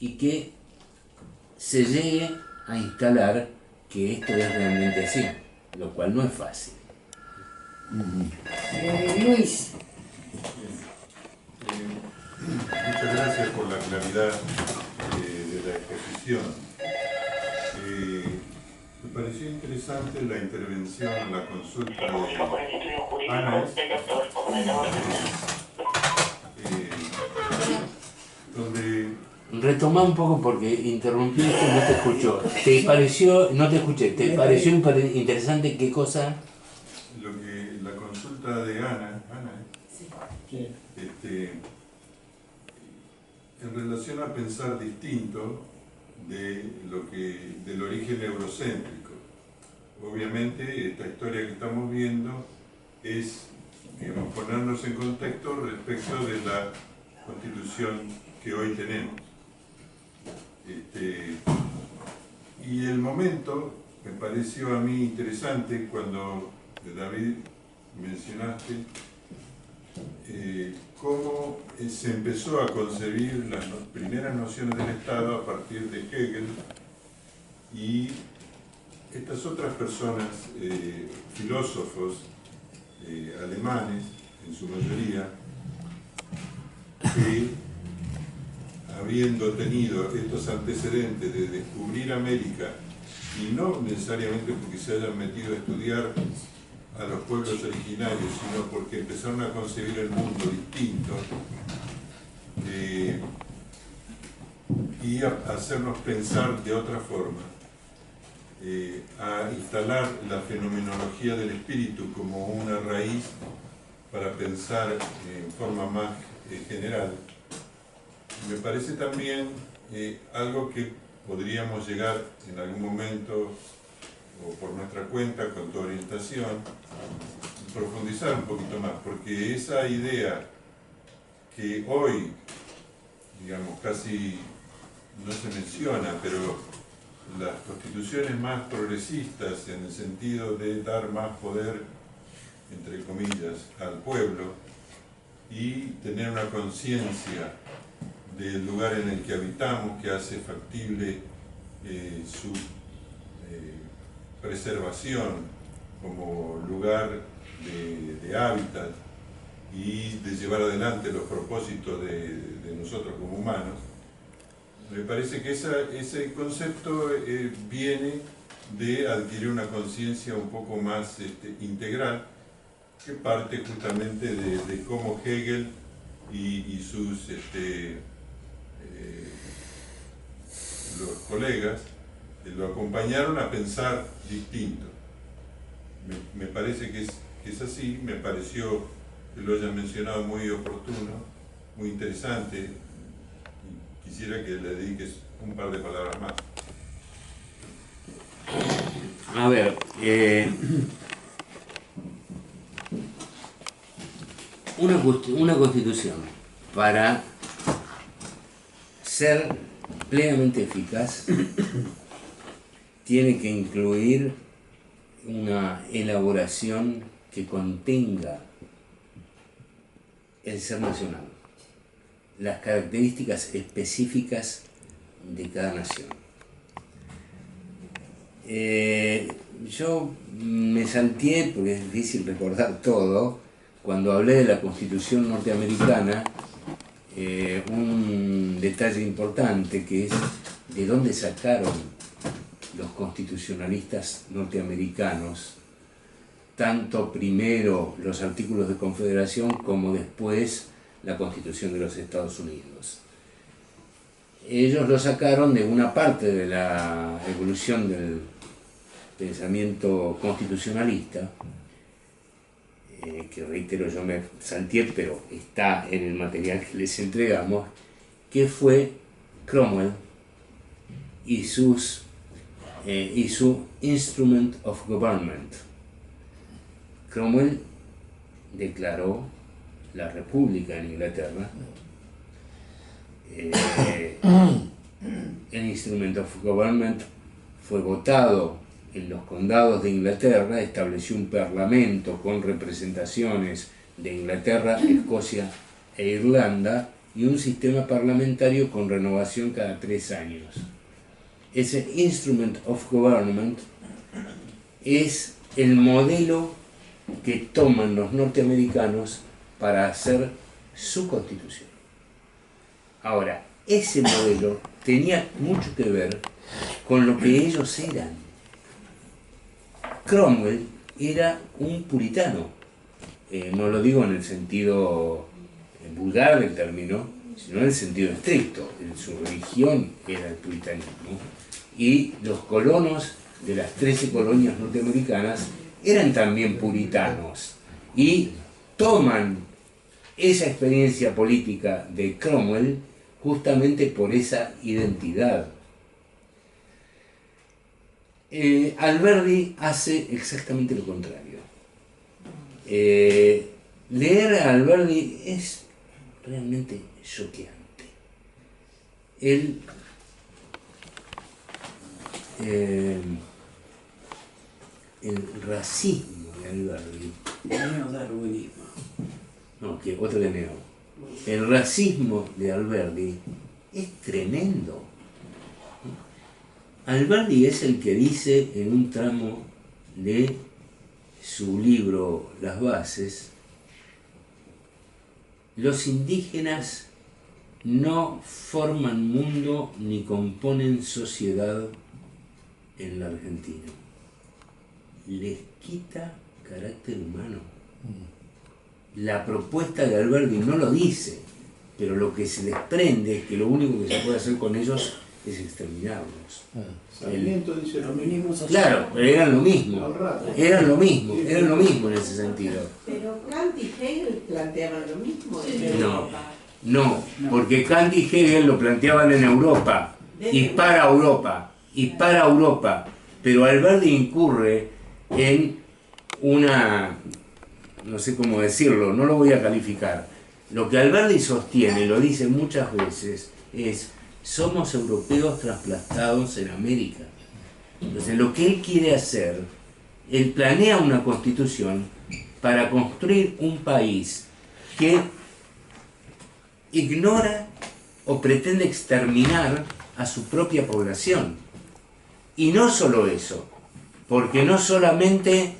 y que se llegue a instalar que esto es realmente así, lo cual no es fácil. Luis. Muchas gracias por la claridad de la exposición. Me pareció interesante la intervención, la consulta de Ana, donde... Retomá un poco porque interrumpiste y no te escuchó. ¿Te pareció, no te escuché, te pareció interesante qué cosa? Lo que la consulta de Ana, Sí. en relación a pensar distinto del origen eurocéntrico. Obviamente esta historia que estamos viendo es, digamos, ponernos en contexto respecto de la constitución que hoy tenemos. Y el momento me pareció a mí interesante cuando, David, mencionaste cómo se empezó a concebir las primeras nociones del Estado a partir de Hegel y estas otras personas, filósofos alemanes en su mayoría, que habiendo tenido estos antecedentes de descubrir América y no necesariamente porque se hayan metido a estudiar a los pueblos originarios, sino porque empezaron a concebir el mundo distinto y a hacernos pensar de otra forma, a instalar la fenomenología del espíritu como una raíz para pensar en forma más general. Me parece también algo que podríamos llegar en algún momento o por nuestra cuenta, con tu orientación, profundizar un poquito más, porque esa idea que hoy, digamos, casi no se menciona, pero las constituciones más progresistas en el sentido de dar más poder, entre comillas, al pueblo y tener una conciencia del lugar en el que habitamos, que hace factible su preservación como lugar de hábitat y de llevar adelante los propósitos de nosotros como humanos. Me parece que ese concepto viene de adquirir una conciencia un poco más integral, que parte justamente de cómo Hegel y sus los colegas lo acompañaron a pensar distinto. Me parece que es así, me pareció que lo hayan mencionado muy oportuno, muy interesante. Quisiera que le dediques un par de palabras más. A ver, una constitución para ser plenamente eficaz tiene que incluir una elaboración que contenga el ser nacional, las características específicas de cada nación. Yo me salteé, porque es difícil recordar todo, cuando hablé de la Constitución norteamericana, un detalle importante que es de dónde sacaron los constitucionalistas norteamericanos tanto primero los artículos de confederación como después la Constitución de los Estados Unidos. Ellos lo sacaron de una parte de la evolución del pensamiento constitucionalista, que reitero, yo me salteé, pero está en el material que les entregamos, que fue Cromwell y su Instrument of Government. Cromwell declaró la República en Inglaterra. El Instrument of Government fue votado en los condados de Inglaterra, estableció un parlamento con representaciones de Inglaterra, Escocia e Irlanda, y un sistema parlamentario con renovación cada 3 años. Ese Instrument of Government es el modelo que toman los norteamericanos para hacer su constitución. Ahora, ese modelo tenía mucho que ver con lo que ellos eran. Cromwell era un puritano, no lo digo en el sentido vulgar del término, sino en el sentido estricto. En su religión era el puritanismo, y los colonos de las 13 colonias norteamericanas eran también puritanos, y toman esa experiencia política de Cromwell justamente por esa identidad. Alberdi hace exactamente lo contrario. Leer a Alberdi es realmente choqueante. El racismo de Alberdi, Neodarwinismo. no, que otro de neo. El racismo de Alberdi es tremendo. Alberdi es el que dice en un tramo de su libro Las Bases: los indígenas no forman mundo ni componen sociedad en la Argentina. Les quita carácter humano. La propuesta de Alberdi no lo dice, pero lo que se desprende es que lo único que se puede hacer con ellos es exterminarlos. Sarmiento dice lo mismo. Claro, pero eran lo mismo. Eran lo mismo en ese sentido. Pero Kant y Hegel planteaban lo mismo. No, porque Kant y Hegel lo planteaban en Europa y para Europa, pero Alberdi incurre en una, no sé cómo decirlo, no lo voy a calificar. Lo que Alberdi sostiene, lo dice muchas veces, es: somos europeos trasplantados en América. Entonces, lo que él quiere hacer, él planea una constitución para construir un país que ignora o pretende exterminar a su propia población. Y no solo eso, porque no solamente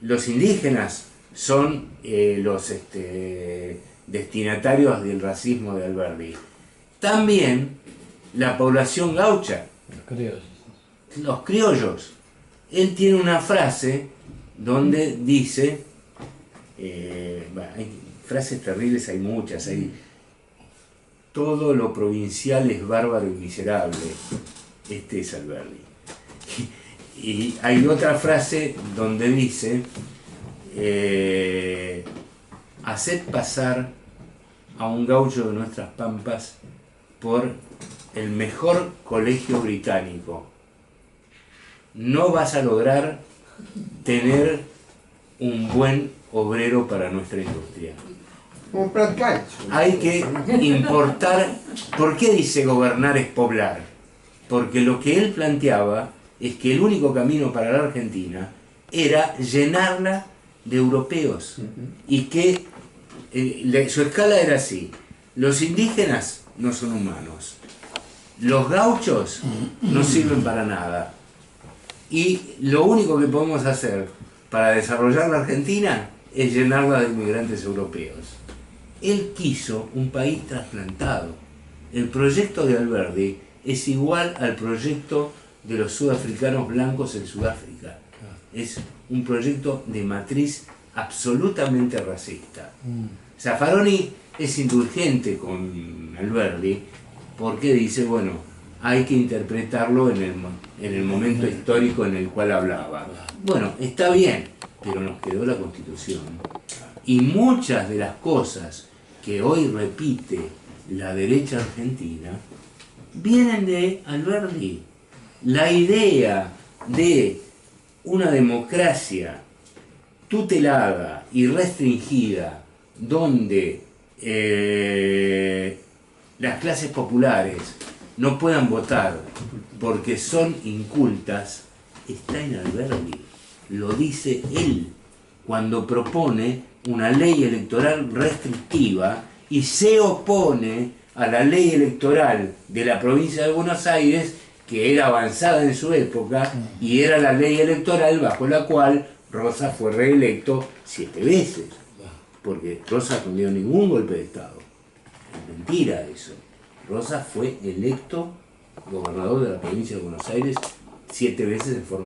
los indígenas son los destinatarios del racismo de Alberdi, también la población gaucha, los criollos. Él tiene una frase donde dice, hay frases terribles, hay muchas, hay: todo lo provincial es bárbaro y miserable. Este es Alberdi. Y hay otra frase donde dice: haced pasar a un gaucho de nuestras pampas por el mejor colegio británico. No vas a lograr tener un buen obrero para nuestra industria. Un plan calcio. Hay que importar. ¿Por qué dice gobernar es poblar? Porque lo que él planteaba es que el único camino para la Argentina era llenarla de europeos, y que su escala era así: los indígenas no son humanos, los gauchos no sirven para nada, y lo único que podemos hacer para desarrollar la Argentina es llenarla de inmigrantes europeos. Él quiso un país trasplantado. El proyecto de Alberdi es igual al proyecto de los sudafricanos blancos en Sudáfrica. Es un proyecto de matriz absolutamente racista. Zaffaroni es indulgente con Alberdi porque dice, bueno, hay que interpretarlo en el momento histórico en el cual hablaba. Bueno, está bien, pero nos quedó la Constitución. Y muchas de las cosas que hoy repite la derecha argentina vienen de Alberdi. La idea de una democracia tutelada y restringida, donde las clases populares no puedan votar porque son incultas, está en Alberdi. Lo dice él cuando propone una ley electoral restrictiva y se opone a la ley electoral de la provincia de Buenos Aires, que era avanzada en su época, y era la ley electoral bajo la cual Rosas fue reelecto 7 veces. Porque Rosas no dio ningún golpe de Estado. Es mentira eso. Rosas fue electo gobernador de la provincia de Buenos Aires 7 veces de forma